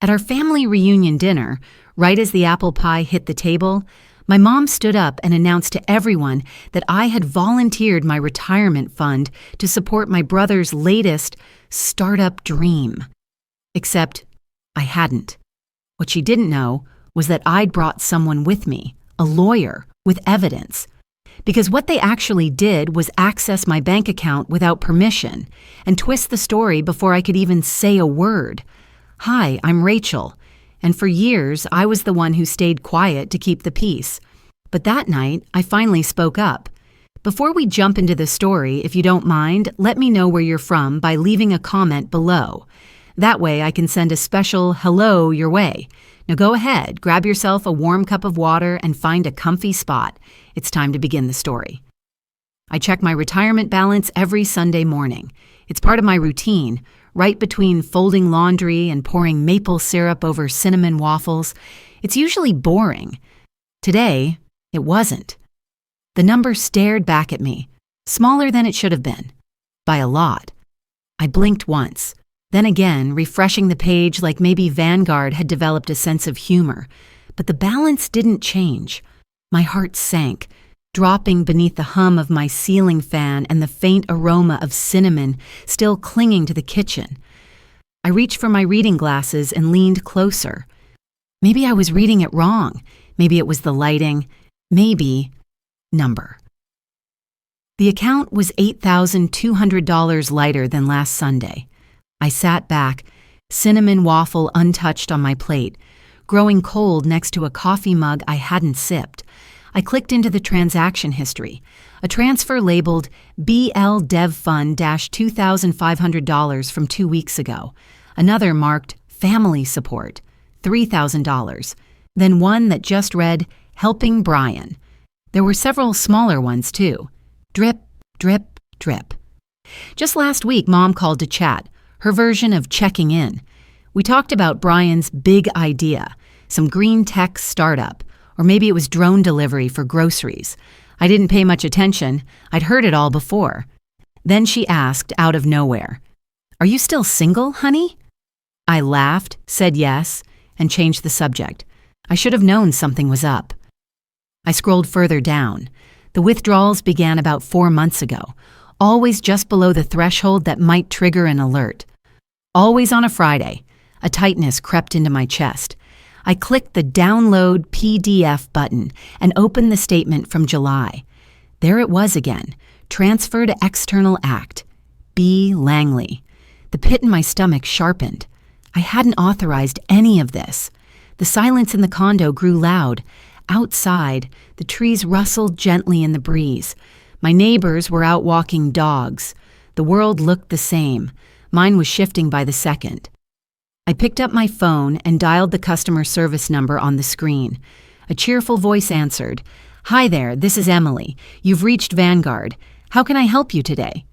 At our family reunion dinner, right as the apple pie hit the table, my mom stood up and announced to everyone that I had volunteered my retirement fund to support my brother's latest startup dream. Except I hadn't. What she didn't know was that I'd brought someone with me, a lawyer, with evidence. Because what they actually did was access my bank account without permission and twist the story before I could even say a word. Hi, I'm Rachel. And for years, I was the one who stayed quiet to keep the peace. But that night, I finally spoke up. Before we jump into the story, if you don't mind, let me know where you're from by leaving a comment below. That way I can send a special hello your way. Now go ahead, grab yourself a warm cup of water and find a comfy spot. It's time to begin the story. I check my retirement balance every Sunday morning. It's part of my routine, right between folding laundry and pouring maple syrup over cinnamon waffles. It's usually boring. Today, it wasn't. The number stared back at me, smaller than it should have been. By a lot. I blinked once. Then again, refreshing the page like maybe Vanguard had developed a sense of humor. But the balance didn't change. My heart sank, dropping beneath the hum of my ceiling fan and the faint aroma of cinnamon still clinging to the kitchen. I reached for my reading glasses and leaned closer. Maybe I was reading it wrong. Maybe it was the lighting. Maybe number. The account was $8,200 lighter than last Sunday. I sat back, cinnamon waffle untouched on my plate, growing cold next to a coffee mug I hadn't sipped. I clicked into the transaction history, a transfer labeled BL Dev Fund $2,500 from 2 weeks ago, another marked Family Support, $3,000, then one that just read Helping Brian. There were several smaller ones too. Drip, drip, drip. Just last week, Mom called to chat, her version of checking in. We talked about Brian's big idea, some green tech startup, or maybe it was drone delivery for groceries. I didn't pay much attention. I'd heard it all before. Then she asked out of nowhere, "Are you still single, honey?" I laughed, said yes, and changed the subject. I should have known something was up. I scrolled further down. The withdrawals began about 4 months ago, always just below the threshold that might trigger an alert. Always on a Friday, a tightness crept into my chest. I clicked the Download PDF button and opened the statement from July. There it was again, Transferred External Act. B. Langley. The pit in my stomach sharpened. I hadn't authorized any of this. The silence in the condo grew loud. Outside, the trees rustled gently in the breeze. My neighbors were out walking dogs. The world looked the same. Mine was shifting by the second. I picked up my phone and dialed the customer service number on the screen. A cheerful voice answered, "Hi there, this is Emily. You've reached Vanguard. How can I help you today?"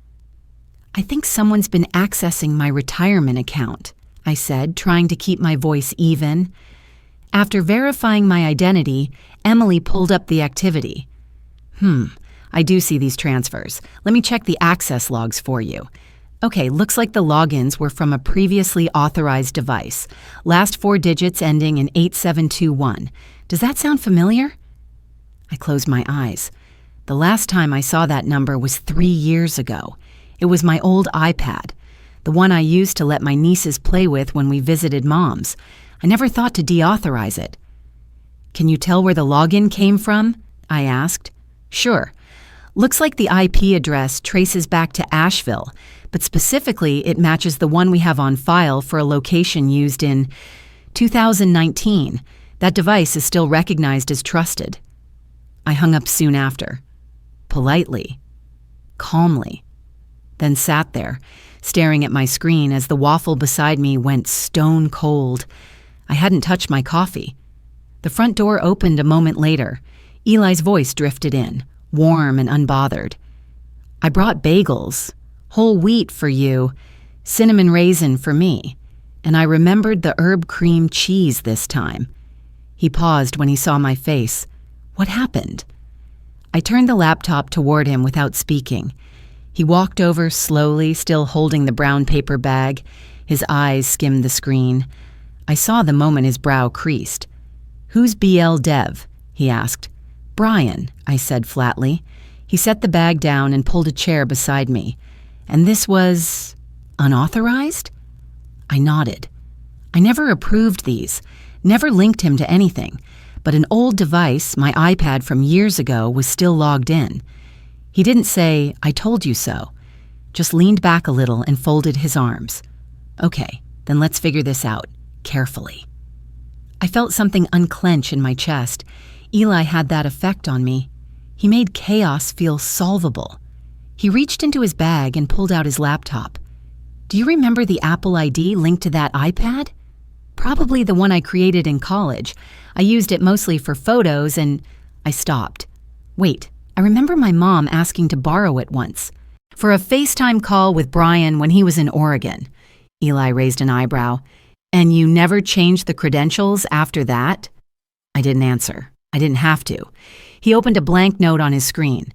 "I think someone's been accessing my retirement account," I said, trying to keep my voice even. After verifying my identity, Emily pulled up the activity. I do see these transfers. Let me check the access logs for you. Okay, looks like the logins were from a previously authorized device. Last 4 digits ending in 8721. Does that sound familiar? I closed my eyes. The last time I saw that number was 3 years ago. It was my old iPad, the one I used to let my nieces play with when we visited Mom's. I never thought to deauthorize it. "Can you tell where the login came from?" I asked. "Sure. Looks like the IP address traces back to Asheville, but specifically it matches the one we have on file for a location used in 2019. That device is still recognized as trusted." I hung up soon after. Politely. Calmly. Then sat there, staring at my screen as the waffle beside me went stone cold. I hadn't touched my coffee. The front door opened a moment later. Eli's voice drifted in, warm and unbothered. "I brought bagels, whole wheat for you, cinnamon raisin for me, and I remembered the herb cream cheese this time." He paused when he saw my face. What happened? I turned the laptop toward him without speaking. He walked over slowly, still holding the brown paper bag. His eyes skimmed the screen. I saw the moment his brow creased. "Who's BL Dev?" he asked. "Brian," I said flatly. He set the bag down and pulled a chair beside me. "And this was unauthorized?" I nodded. I never approved these, never linked him to anything, but an old device, my iPad from years ago, was still logged in. He didn't say, "I told you so," just leaned back a little and folded his arms. "Okay, then let's figure this out, carefully." I felt something unclench in my chest. Eli had that effect on me. He made chaos feel solvable. He reached into his bag and pulled out his laptop. "Do you remember the Apple ID linked to that iPad?" "Probably the one I created in college. I used it mostly for photos and—" I stopped. "Wait, I remember my mom asking to borrow it once. For a FaceTime call with Brian when he was in Oregon." Eli raised an eyebrow. "And you never changed the credentials after that?" I didn't answer. I didn't have to. He opened a blank note on his screen.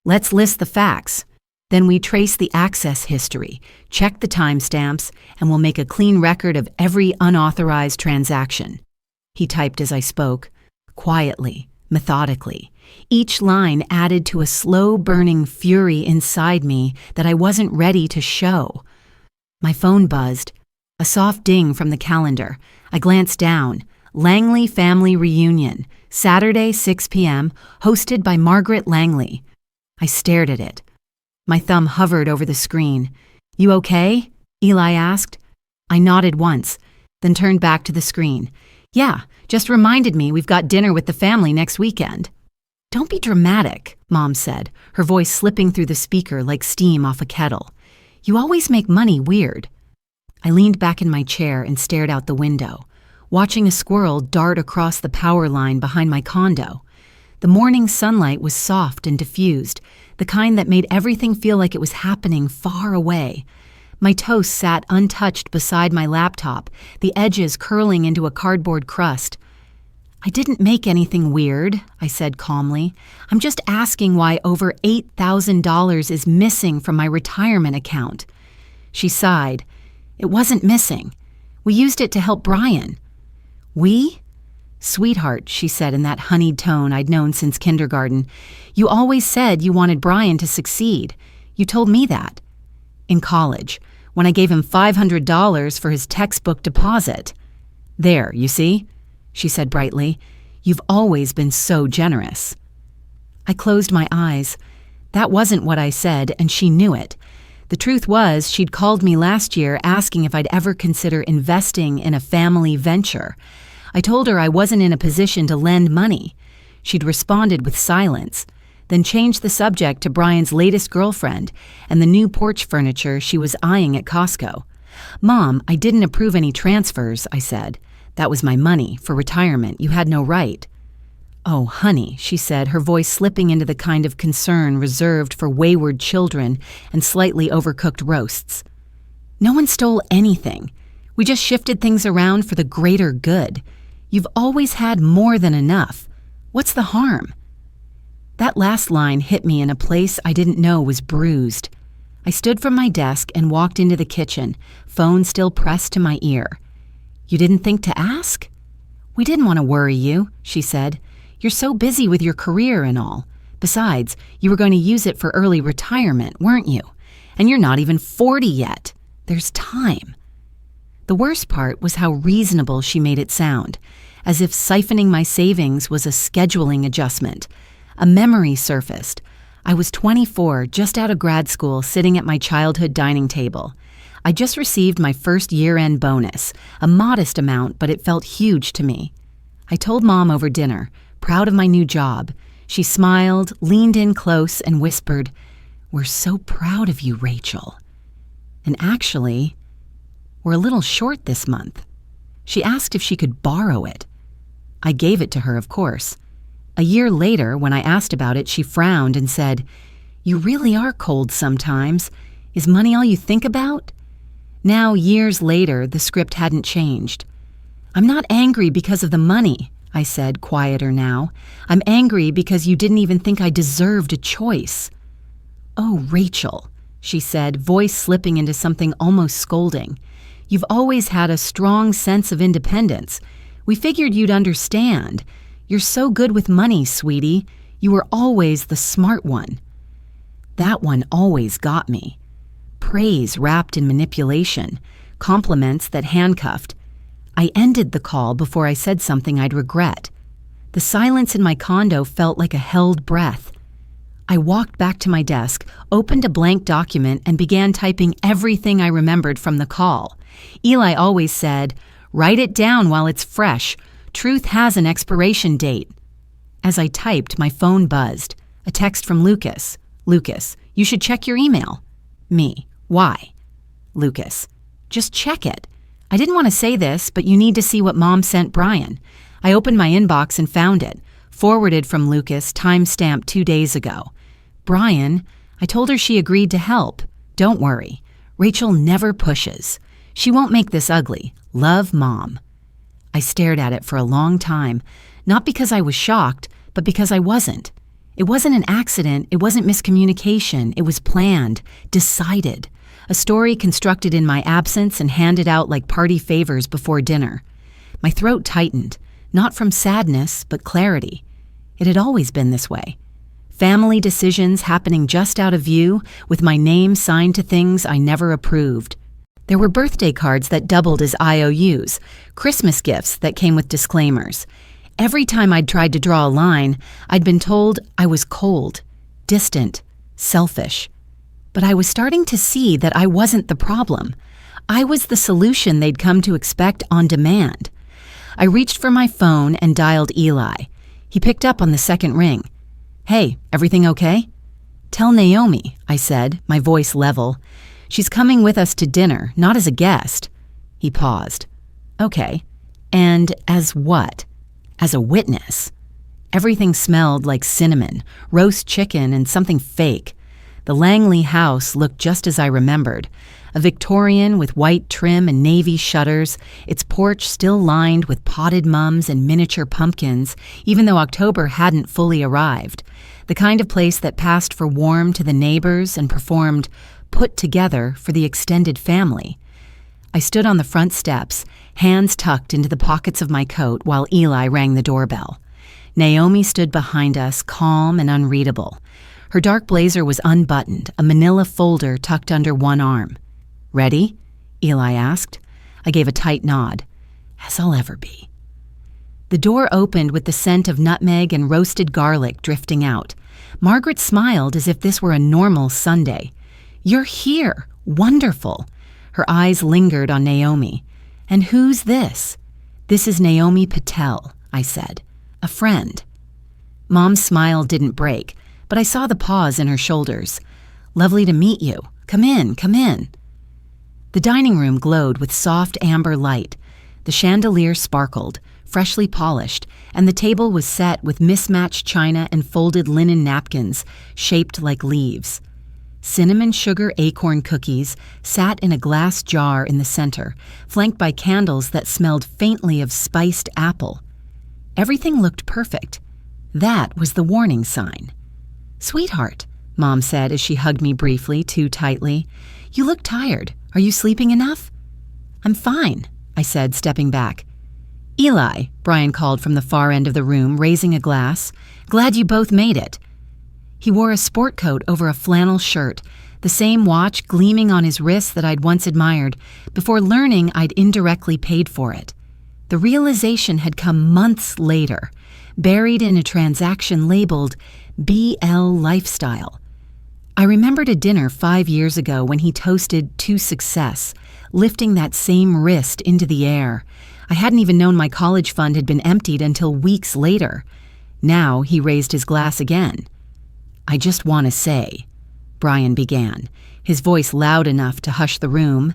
"Let's list the facts. Then we trace the access history, check the timestamps, and we'll make a clean record of every unauthorized transaction." He typed as I spoke, quietly, methodically. Each line added to a slow-burning fury inside me that I wasn't ready to show. My phone buzzed. A soft ding from the calendar. I glanced down. Langley Family Reunion, Saturday, 6 p.m., hosted by Margaret Langley. I stared at it. My thumb hovered over the screen. "You okay?" Eli asked. I nodded once, then turned back to the screen. "Yeah, just reminded me we've got dinner with the family next weekend." "Don't be dramatic," Mom said, her voice slipping through the speaker like steam off a kettle. "You always make money weird." I leaned back in my chair and stared out the window, watching a squirrel dart across the power line behind my condo. The morning sunlight was soft and diffused, the kind that made everything feel like it was happening far away. My toast sat untouched beside my laptop, the edges curling into a cardboard crust. "I didn't make anything weird," I said calmly. "I'm just asking why over $8,000 is missing from my retirement account." She sighed. "It wasn't missing. We used it to help Brian." "We?" "Sweetheart," she said in that honeyed tone I'd known since kindergarten. "You always said you wanted Brian to succeed. You told me that. In college, when I gave him $500 for his textbook deposit." "There, you see?" she said brightly. "You've always been so generous." I closed my eyes. That wasn't what I said, and she knew it. The truth was, she'd called me last year asking if I'd ever consider investing in a family venture. I told her I wasn't in a position to lend money. She'd responded with silence, then changed the subject to Brian's latest girlfriend and the new porch furniture she was eyeing at Costco. "Mom, I didn't approve any transfers," I said. "That was my money for retirement. You had no right." "Oh, honey," she said, her voice slipping into the kind of concern reserved for wayward children and slightly overcooked roasts. "No one stole anything. We just shifted things around for the greater good. You've always had more than enough. What's the harm?" That last line hit me in a place I didn't know was bruised. I stood from my desk and walked into the kitchen, phone still pressed to my ear. "You didn't think to ask?" "We didn't want to worry you," she said. "You're so busy with your career and all. Besides, you were going to use it for early retirement, weren't you? And you're not even 40 yet. There's time." The worst part was how reasonable she made it sound, as if siphoning my savings was a scheduling adjustment. A memory surfaced. I was 24, just out of grad school, sitting at my childhood dining table. I just received my first year-end bonus, a modest amount, but it felt huge to me. I told Mom over dinner, proud of my new job. She smiled, leaned in close, and whispered, "We're so proud of you, Rachel." And actually, we're a little short this month. She asked if she could borrow it. I gave it to her, of course. A year later, when I asked about it, she frowned and said, "You really are cold sometimes. Is money all you think about?" Now, years later, the script hadn't changed. "I'm not angry because of the money," I said, quieter now. "I'm angry because you didn't even think I deserved a choice." "Oh, Rachel," she said, voice slipping into something almost scolding. You've always had a strong sense of independence. We figured you'd understand. You're so good with money, sweetie. You were always the smart one." That one always got me. Praise wrapped in manipulation, compliments that handcuffed. I ended the call before I said something I'd regret. The silence in my condo felt like a held breath. I walked back to my desk, opened a blank document, and began typing everything I remembered from the call. Eli always said, "Write it down while it's fresh. Truth has an expiration date." As I typed, my phone buzzed. A text from Lucas. "Lucas, you should check your email." Me. "Why?" Lucas. "Just check it. I didn't want to say this, but you need to see what Mom sent Brian." I opened my inbox and found it. Forwarded from Lucas, timestamped 2 days ago. "Brian, I told her she agreed to help. Don't worry. Rachel never pushes. She won't make this ugly. Love, Mom." I stared at it for a long time, not because I was shocked, but because I wasn't. It wasn't an accident, it wasn't miscommunication, it was planned, decided. A story constructed in my absence and handed out like party favors before dinner. My throat tightened, not from sadness, but clarity. It had always been this way. Family decisions happening just out of view, with my name signed to things I never approved. There were birthday cards that doubled as IOUs, Christmas gifts that came with disclaimers. Every time I'd tried to draw a line, I'd been told I was cold, distant, selfish. But I was starting to see that I wasn't the problem. I was the solution they'd come to expect on demand. I reached for my phone and dialed Eli. He picked up on the second ring. "Hey, everything okay?" "Tell Naomi," I said, my voice level. "She's coming with us to dinner, not as a guest." He paused. "Okay. And as what?" "As a witness." Everything smelled like cinnamon, roast chicken, and something fake. The Langley house looked just as I remembered. A Victorian with white trim and navy shutters, its porch still lined with potted mums and miniature pumpkins, even though October hadn't fully arrived. The kind of place that passed for warm to the neighbors and performed put together for the extended family. I stood on the front steps, hands tucked into the pockets of my coat while Eli rang the doorbell. Naomi stood behind us, calm and unreadable. Her dark blazer was unbuttoned, a manila folder tucked under one arm. "Ready?" Eli asked. I gave a tight nod. "As I'll ever be." The door opened with the scent of nutmeg and roasted garlic drifting out. Margaret smiled as if this were a normal Sunday. "You're here. Wonderful." Her eyes lingered on Naomi. "And who's this?" "This is Naomi Patel," I said. "A friend." Mom's smile didn't break, but I saw the pause in her shoulders. "Lovely to meet you. Come in, come in." The dining room glowed with soft amber light. The chandelier sparkled, freshly polished, and the table was set with mismatched china and folded linen napkins shaped like leaves. Cinnamon sugar acorn cookies sat in a glass jar in the center, flanked by candles that smelled faintly of spiced apple. Everything looked perfect. That was the warning sign. "Sweetheart," Mom said as she hugged me briefly, too tightly. "You look tired. Are you sleeping enough?" "I'm fine," I said, stepping back. "Eli," Brian called from the far end of the room, raising a glass. "Glad you both made it." He wore a sport coat over a flannel shirt, the same watch gleaming on his wrist that I'd once admired, before learning I'd indirectly paid for it. The realization had come months later, buried in a transaction labeled BL Lifestyle. I remembered a dinner 5 years ago when he toasted to success, lifting that same wrist into the air. I hadn't even known my college fund had been emptied until weeks later. Now he raised his glass again. "I just want to say," Brian began, his voice loud enough to hush the room,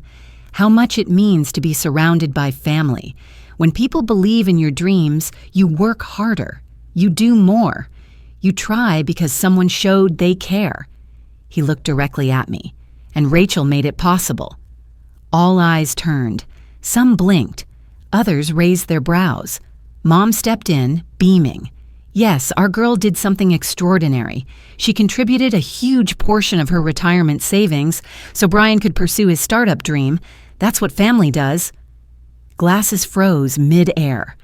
"how much it means to be surrounded by family. When people believe in your dreams, you work harder. You do more. You try because someone showed they care." He looked directly at me, and Rachel made it possible. All eyes turned. Some blinked. Others raised their brows. Mom stepped in, beaming. Yes, our girl did something extraordinary. She contributed a huge portion of her retirement savings so Brian could pursue his startup dream. That's what family does." Glasses froze mid-air.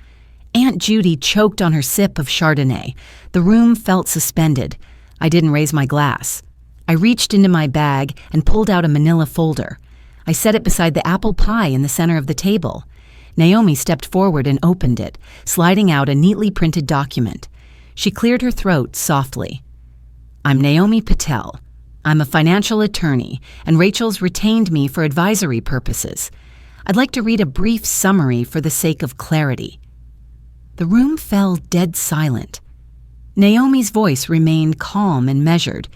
Aunt Judy choked on her sip of Chardonnay. The room felt suspended. I didn't raise my glass. I reached into my bag and pulled out a manila folder. I set it beside the apple pie in the center of the table. Naomi stepped forward and opened it, sliding out a neatly printed document. She cleared her throat softly. "I'm Naomi Patel. I'm a financial attorney, and Rachel's retained me for advisory purposes. I'd like to read a brief summary for the sake of clarity." The room fell dead silent. Naomi's voice remained calm and measured.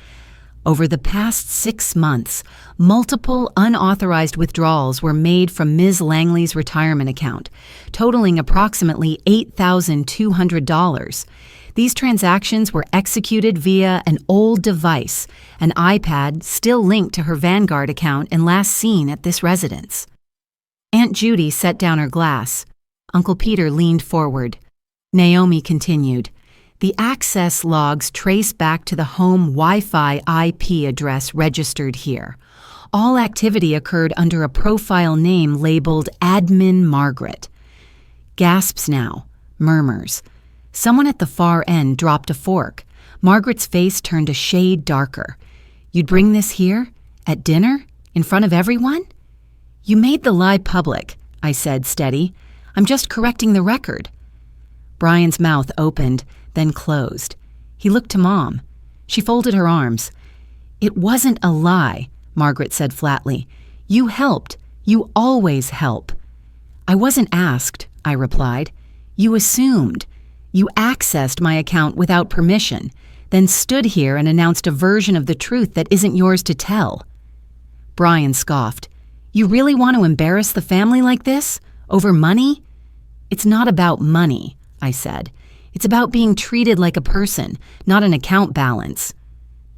"Over the past 6 months, multiple unauthorized withdrawals were made from Ms. Langley's retirement account, totaling approximately $8,200. These transactions were executed via an old device, an iPad still linked to her Vanguard account and last seen at this residence." Aunt Judy set down her glass. Uncle Peter leaned forward. Naomi continued, "The access logs trace back to the home Wi-Fi IP address registered here. All activity occurred under a profile name labeled Admin Margaret." Gasps now, murmurs. Someone at the far end dropped a fork. Margaret's face turned a shade darker. "You'd bring this here? At dinner? In front of everyone?" "You made the lie public," I said, steady. "I'm just correcting the record." Brian's mouth opened, then closed. He looked to Mom. She folded her arms. "It wasn't a lie," Margaret said flatly. "You helped. You always help." "I wasn't asked," I replied. "You assumed. You accessed my account without permission, then stood here and announced a version of the truth that isn't yours to tell." Brian scoffed. "You really want to embarrass the family like this? Over money?" "It's not about money," I said. "It's about being treated like a person, not an account balance."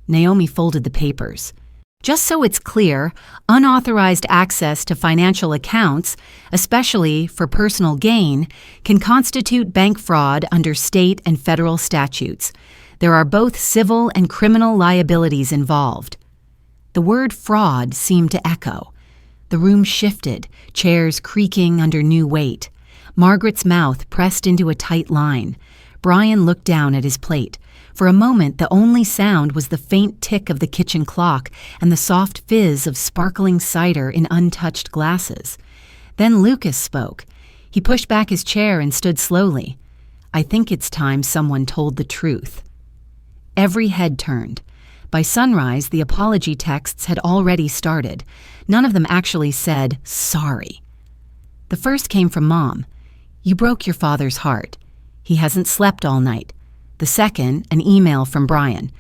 Naomi folded the papers. "Just so it's clear, unauthorized access to financial accounts, especially for personal gain, can constitute bank fraud under state and federal statutes. There are both civil and criminal liabilities involved." The word fraud seemed to echo. The room shifted, chairs creaking under new weight. Margaret's mouth pressed into a tight line. Brian looked down at his plate. For a moment, the only sound was the faint tick of the kitchen clock and the soft fizz of sparkling cider in untouched glasses. Then Lucas spoke. He pushed back his chair and stood slowly. "I think it's time someone told the truth." Every head turned. By sunrise, the apology texts had already started. None of them actually said, "sorry." The first came from Mom. "You broke your father's heart. He hasn't slept all night." The second, an email from Brian.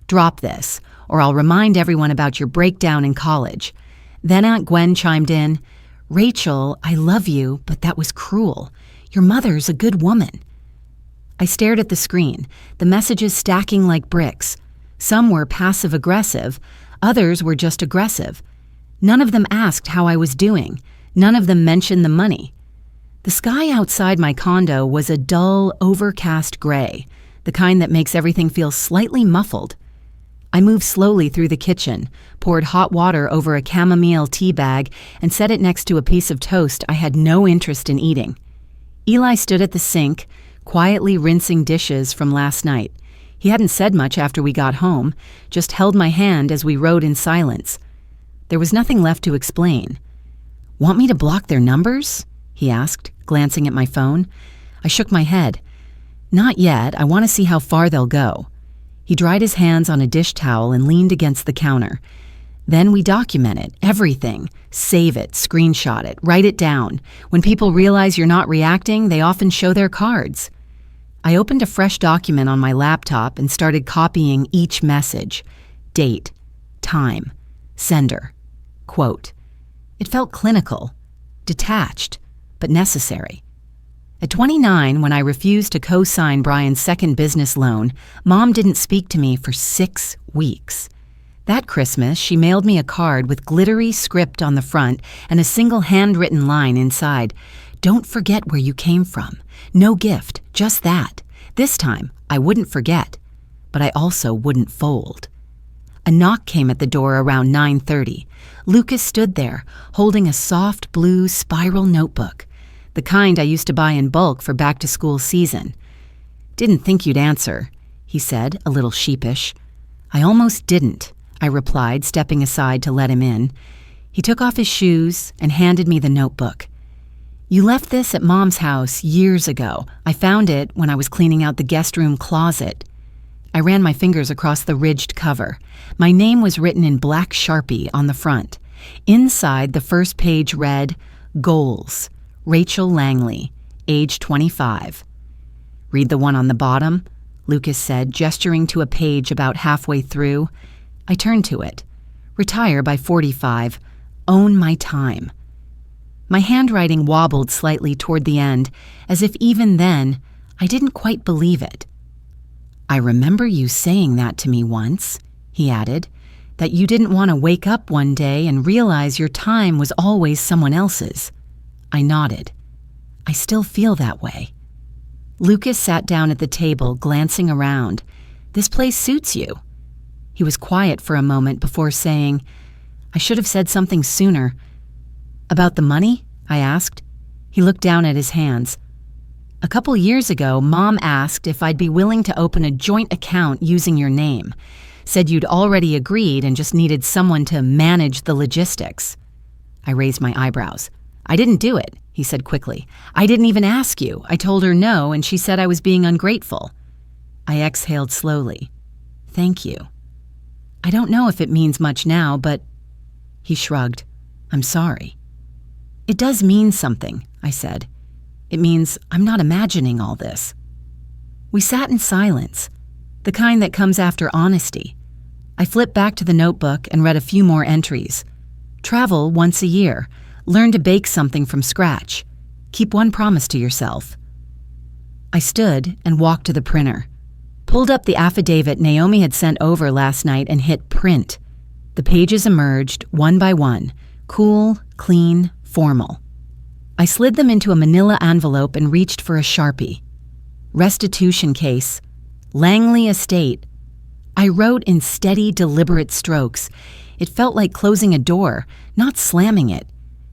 "Drop this, or I'll remind everyone about your breakdown in college." Then Aunt Gwen chimed in, "Rachel, I love you, but that was cruel. Your mother's a good woman." I stared at the screen, the messages stacking like bricks. Some were passive-aggressive, others were just aggressive. None of them asked how I was doing. None of them mentioned the money. The sky outside my condo was a dull, overcast gray, the kind that makes everything feel slightly muffled. I moved slowly through the kitchen, poured hot water over a chamomile tea bag, and set it next to a piece of toast I had no interest in eating. Eli stood at the sink, quietly rinsing dishes from last night. He hadn't said much after we got home, just held my hand as we rode in silence. There was nothing left to explain. "Want me to block their numbers?" he asked, glancing at my phone. I shook my head. "Not yet. I want to see how far they'll go." He dried his hands on a dish towel and leaned against the counter. "Then we document it, everything. Save it, screenshot it, write it down. When people realize you're not reacting, they often show their cards." I opened a fresh document on my laptop and started copying each message. Date, time, sender, quote. It felt clinical, detached, but necessary. At 29, when I refused to co-sign Brian's second business loan, Mom didn't speak to me for 6 weeks. That Christmas, she mailed me a card with glittery script on the front and a single handwritten line inside. "Don't forget where you came from. No gift, just that. This time, I wouldn't forget, but I also wouldn't fold." A knock came at the door around 9:30. Lucas stood there, holding a soft blue spiral notebook, the kind I used to buy in bulk for back-to-school season. "Didn't think you'd answer," he said, a little sheepish. "I almost didn't," I replied, stepping aside to let him in. He took off his shoes and handed me the notebook. "You left this at Mom's house years ago. I found it when I was cleaning out the guest room closet." I ran my fingers across the ridged cover. My name was written in black Sharpie on the front. Inside, the first page read, "Goals, Rachel Langley, age 25. "Read the one on the bottom," Lucas said, gesturing to a page about halfway through. I turned to it. "Retire by 45. Own my time." My handwriting wobbled slightly toward the end, as if even then, I didn't quite believe it. "I remember you saying that to me once," he added, "that you didn't want to wake up one day and realize your time was always someone else's." I nodded. "I still feel that way." Lucas sat down at the table, glancing around. "This place suits you." He was quiet for a moment before saying, "I should have said something sooner." "About the money?" I asked. He looked down at his hands. "A couple years ago, Mom asked if I'd be willing to open a joint account using your name. Said you'd already agreed and just needed someone to manage the logistics." I raised my eyebrows. "I didn't do it," he said quickly. "I didn't even ask you. I told her no, and she said I was being ungrateful." I exhaled slowly. "Thank you. I don't know if it means much now, but—" He shrugged. "I'm sorry." "It does mean something," I said. "It means I'm not imagining all this." We sat in silence, the kind that comes after honesty. I flipped back to the notebook and read a few more entries. "Travel once a year. Learn to bake something from scratch. Keep one promise to yourself." I stood and walked to the printer, pulled up the affidavit Naomi had sent over last night and hit print. The pages emerged one by one, cool, clean, formal. I slid them into a manila envelope and reached for a Sharpie. "Restitution case. Langley Estate." I wrote in steady, deliberate strokes. It felt like closing a door, not slamming it,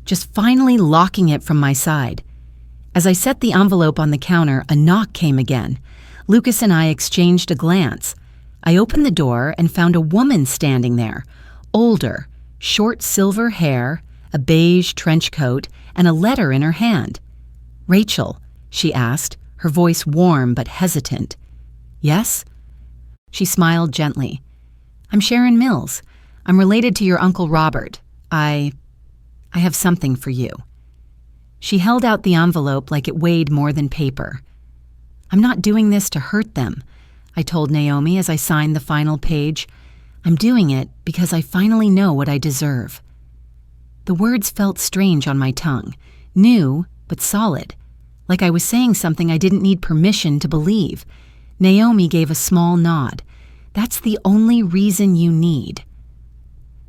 just finally locking it from my side. As I set the envelope on the counter, a knock came again. Lucas and I exchanged a glance. I opened the door and found a woman standing there, older, short silver hair, a beige trench coat, and a letter in her hand. "Rachel," she asked, her voice warm but hesitant. "Yes?" She smiled gently. "I'm Sharon Mills. I'm related to your Uncle Robert. I have something for you." She held out the envelope like it weighed more than paper. "I'm not doing this to hurt them," I told Naomi as I signed the final page. "I'm doing it because I finally know what I deserve." The words felt strange on my tongue, new but solid, like I was saying something I didn't need permission to believe. Naomi gave a small nod. "That's the only reason you need."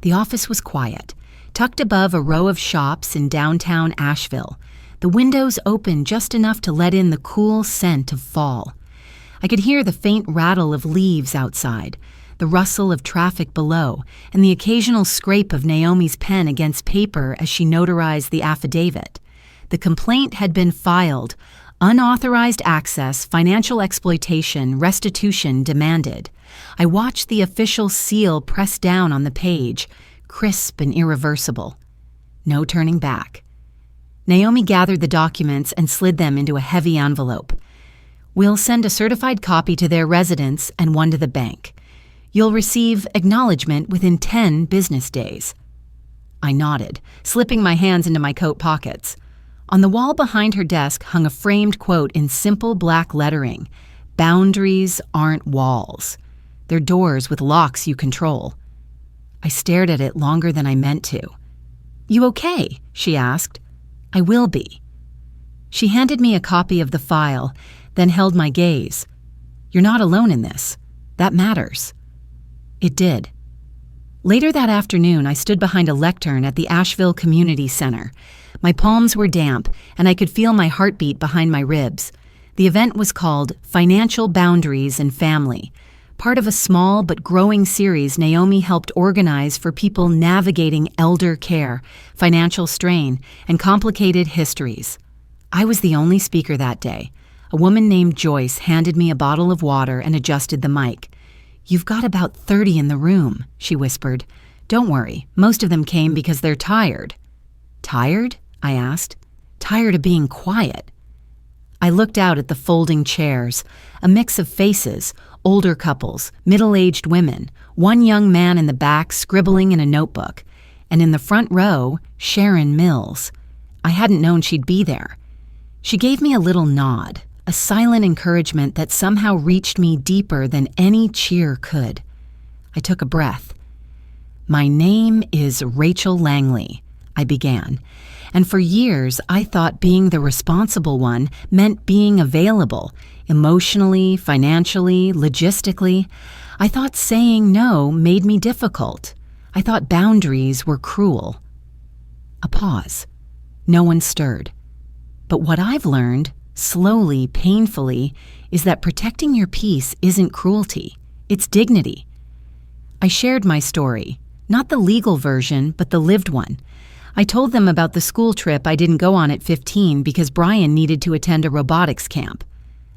The office was quiet, tucked above a row of shops in downtown Asheville. The windows open just enough to let in the cool scent of fall. I could hear the faint rattle of leaves outside, the rustle of traffic below, and the occasional scrape of Naomi's pen against paper as she notarized the affidavit. The complaint had been filed. Unauthorized access, financial exploitation, restitution demanded. I watched the official seal press down on the page, crisp and irreversible. No turning back. Naomi gathered the documents and slid them into a heavy envelope. "We'll send a certified copy to their residence and one to the bank. You'll receive acknowledgement within 10 business days." I nodded, slipping my hands into my coat pockets. On the wall behind her desk hung a framed quote in simple black lettering: "Boundaries aren't walls. They're doors with locks you control." I stared at it longer than I meant to. "You okay?" she asked. "I will be." She handed me a copy of the file, then held my gaze. "You're not alone in this. That matters." It did. Later that afternoon, I stood behind a lectern at the Asheville Community Center. My palms were damp, and I could feel my heartbeat behind my ribs. The event was called Financial Boundaries and Family: part of a small but growing series Naomi helped organize for people navigating elder care, financial strain, and complicated histories. I was the only speaker that day. A woman named Joyce handed me a bottle of water and adjusted the mic. "You've got about 30 in the room," she whispered. "Don't worry, most of them came because they're tired." "Tired?" I asked. "Tired of being quiet." I looked out at the folding chairs, a mix of faces, older couples, middle-aged women, one young man in the back scribbling in a notebook, and in the front row, Sharon Mills. I hadn't known she'd be there. She gave me a little nod, a silent encouragement that somehow reached me deeper than any cheer could. I took a breath. "My name is Rachel Langley," I began, and for years I thought being the responsible one meant being available, emotionally, financially, logistically. I thought saying no made me difficult. I thought boundaries were cruel. A pause. No one stirred. But what I've learned, slowly, painfully, is that protecting your peace isn't cruelty. It's dignity. I shared my story, not the legal version, but the lived one. I told them about the school trip I didn't go on at 15 because Brian needed to attend a robotics camp,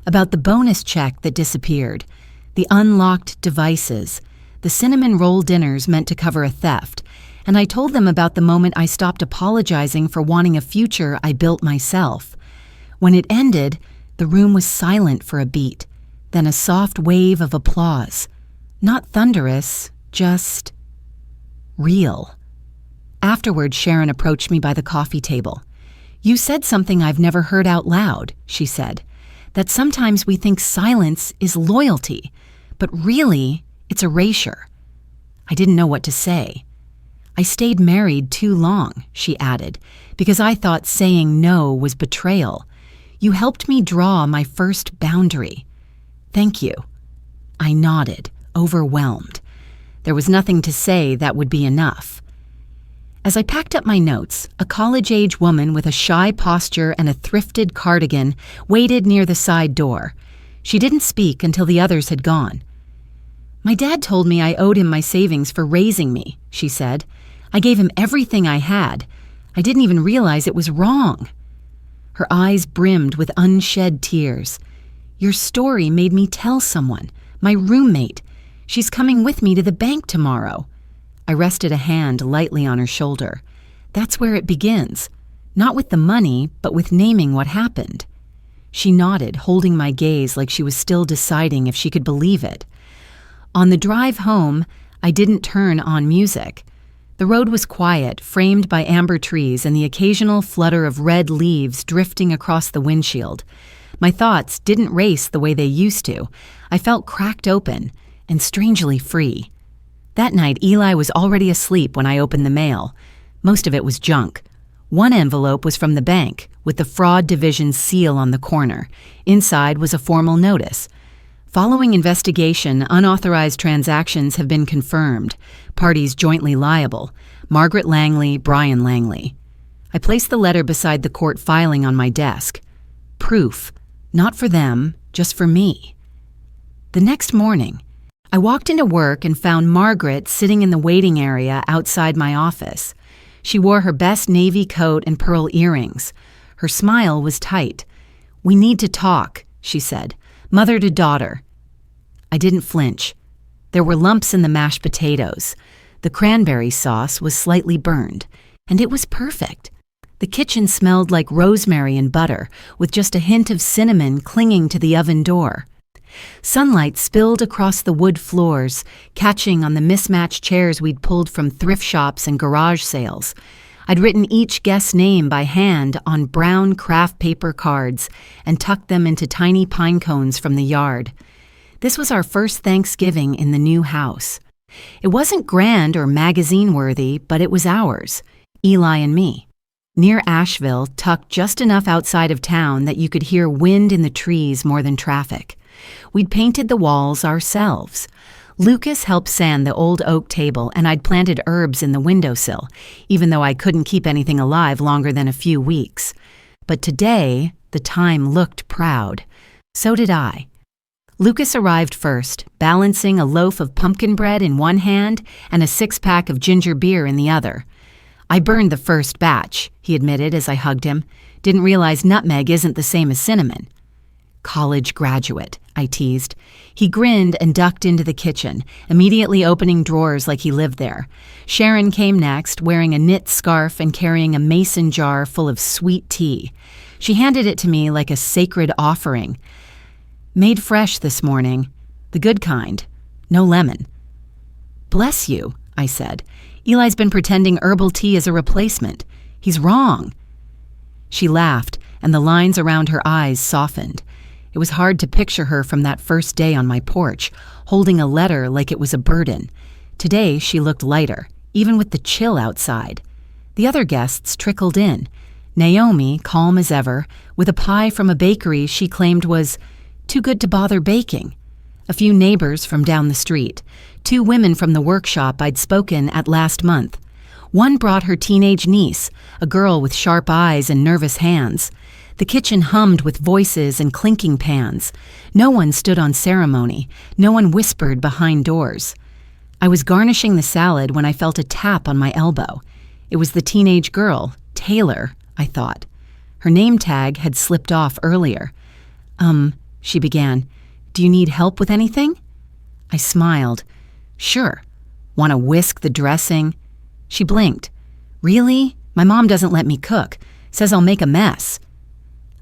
about the bonus check that disappeared, the unlocked devices, the cinnamon roll dinners meant to cover a theft, and I told them about the moment I stopped apologizing for wanting a future I built myself. When it ended, the room was silent for a beat, then a soft wave of applause. Not thunderous, just real. Afterward, Sharon approached me by the coffee table. "You said something I've never heard out loud," she said, "that sometimes we think silence is loyalty, but really, it's erasure." I didn't know what to say. "I stayed married too long," she added, "because I thought saying no was betrayal. You helped me draw my first boundary." "Thank you." I nodded, overwhelmed. There was nothing to say that would be enough. As I packed up my notes, a college-age woman with a shy posture and a thrifted cardigan waited near the side door. She didn't speak until the others had gone. "My dad told me I owed him my savings for raising me," she said. "I gave him everything I had. I didn't even realize it was wrong." Her eyes brimmed with unshed tears. "Your story made me tell someone, my roommate. She's coming with me to the bank tomorrow." I rested a hand lightly on her shoulder. "That's where it begins. Not with the money, but with naming what happened." She nodded, holding my gaze like she was still deciding if she could believe it. On the drive home, I didn't turn on music. The road was quiet, framed by amber trees and the occasional flutter of red leaves drifting across the windshield. My thoughts didn't race the way they used to. I felt cracked open and strangely free. That night, Eli was already asleep when I opened the mail. Most of it was junk. One envelope was from the bank, with the fraud division's seal on the corner. Inside was a formal notice. "Following investigation, unauthorized transactions have been confirmed. Parties jointly liable. Margaret Langley, Brian Langley." I placed the letter beside the court filing on my desk. Proof. Not for them, just for me. The next morning, I walked into work and found Margaret sitting in the waiting area outside my office. She wore her best navy coat and pearl earrings. Her smile was tight. "We need to talk," she said, "mother to daughter." I didn't flinch. There were lumps in the mashed potatoes. The cranberry sauce was slightly burned, and it was perfect. The kitchen smelled like rosemary and butter, with just a hint of cinnamon clinging to the oven door. Sunlight spilled across the wood floors, catching on the mismatched chairs we'd pulled from thrift shops and garage sales. I'd written each guest's name by hand on brown craft paper cards and tucked them into tiny pine cones from the yard. This was our first Thanksgiving in the new house. It wasn't grand or magazine-worthy, but it was ours, Eli and me. Near Asheville, tucked just enough outside of town that you could hear wind in the trees more than traffic. We'd painted the walls ourselves. Lucas helped sand the old oak table, and I'd planted herbs in the windowsill, even though I couldn't keep anything alive longer than a few weeks. But today, the time looked proud. So did I. Lucas arrived first, balancing a loaf of pumpkin bread in one hand and a six-pack of ginger beer in the other. "I burned the first batch," he admitted as I hugged him. "Didn't realize nutmeg isn't the same as cinnamon." "College graduate," I teased. He grinned and ducked into the kitchen, immediately opening drawers like he lived there. Sharon came next, wearing a knit scarf and carrying a mason jar full of sweet tea. She handed it to me like a sacred offering. "Made fresh this morning. The good kind. No lemon." "Bless you," I said. "Eli's been pretending herbal tea is a replacement. He's wrong." She laughed, and the lines around her eyes softened. It was hard to picture her from that first day on my porch, holding a letter like it was a burden. Today she looked lighter, even with the chill outside. The other guests trickled in. Naomi, calm as ever, with a pie from a bakery she claimed was too good to bother baking. A few neighbors from down the street. 2 women from the workshop I'd spoken at last month. One brought her teenage niece, a girl with sharp eyes and nervous hands. The kitchen hummed with voices and clinking pans. No one stood on ceremony. No one whispered behind doors. I was garnishing the salad when I felt a tap on my elbow. It was the teenage girl, Taylor, I thought. Her name tag had slipped off earlier. She began. "Do you need help with anything?" I smiled. "Sure. Want to whisk the dressing?" She blinked. "Really? My mom doesn't let me cook. Says I'll make a mess."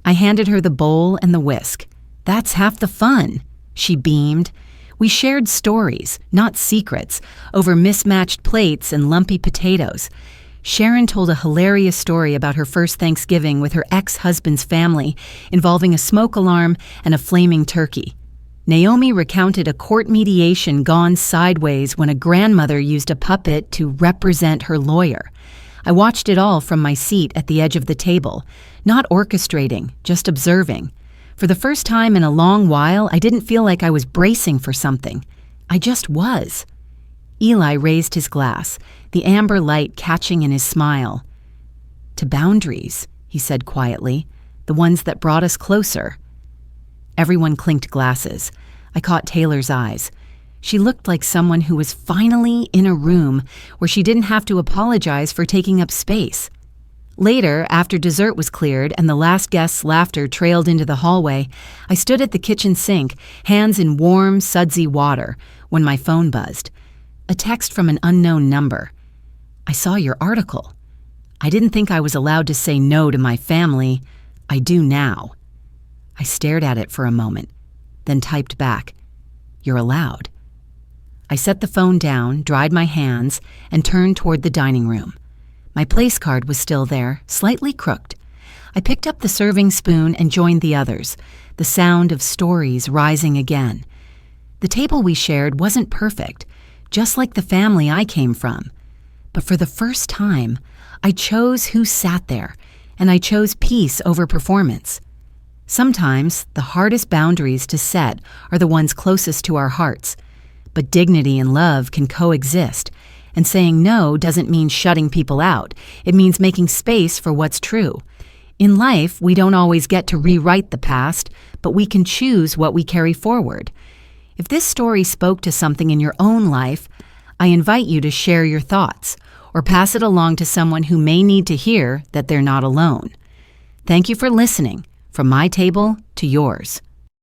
I handed her the bowl and the whisk. "That's half the fun." She beamed. We shared stories, not secrets, over mismatched plates and lumpy potatoes. Sharon told a hilarious story about her first Thanksgiving with her ex-husband's family, involving a smoke alarm and a flaming turkey. Naomi recounted a court mediation gone sideways when a grandmother used a puppet to represent her lawyer. I watched it all from my seat at the edge of the table, not orchestrating, just observing. For the first time in a long while, I didn't feel like I was bracing for something. I just was. Eli raised his glass, the amber light catching in his smile. "To boundaries," he said quietly, "the ones that brought us closer." Everyone clinked glasses. I caught Taylor's eyes. She looked like someone who was finally in a room where she didn't have to apologize for taking up space. Later, after dessert was cleared and the last guest's laughter trailed into the hallway, I stood at the kitchen sink, hands in warm, sudsy water, when my phone buzzed. A text from an unknown number. "I saw your article. I didn't think I was allowed to say no to my family. I do now." I stared at it for a moment, then typed back, "You're allowed." I set the phone down, dried my hands, and turned toward the dining room. My place card was still there, slightly crooked. I picked up the serving spoon and joined the others, the sound of stories rising again. The table we shared wasn't perfect, just like the family I came from. But for the first time, I chose who sat there, and I chose peace over performance. Sometimes the hardest boundaries to set are the ones closest to our hearts. But dignity and love can coexist, and saying no doesn't mean shutting people out. It means making space for what's true. In life, we don't always get to rewrite the past, but we can choose what we carry forward. If this story spoke to something in your own life, I invite you to share your thoughts, or pass it along to someone who may need to hear that they're not alone. Thank you for listening, from my table to yours.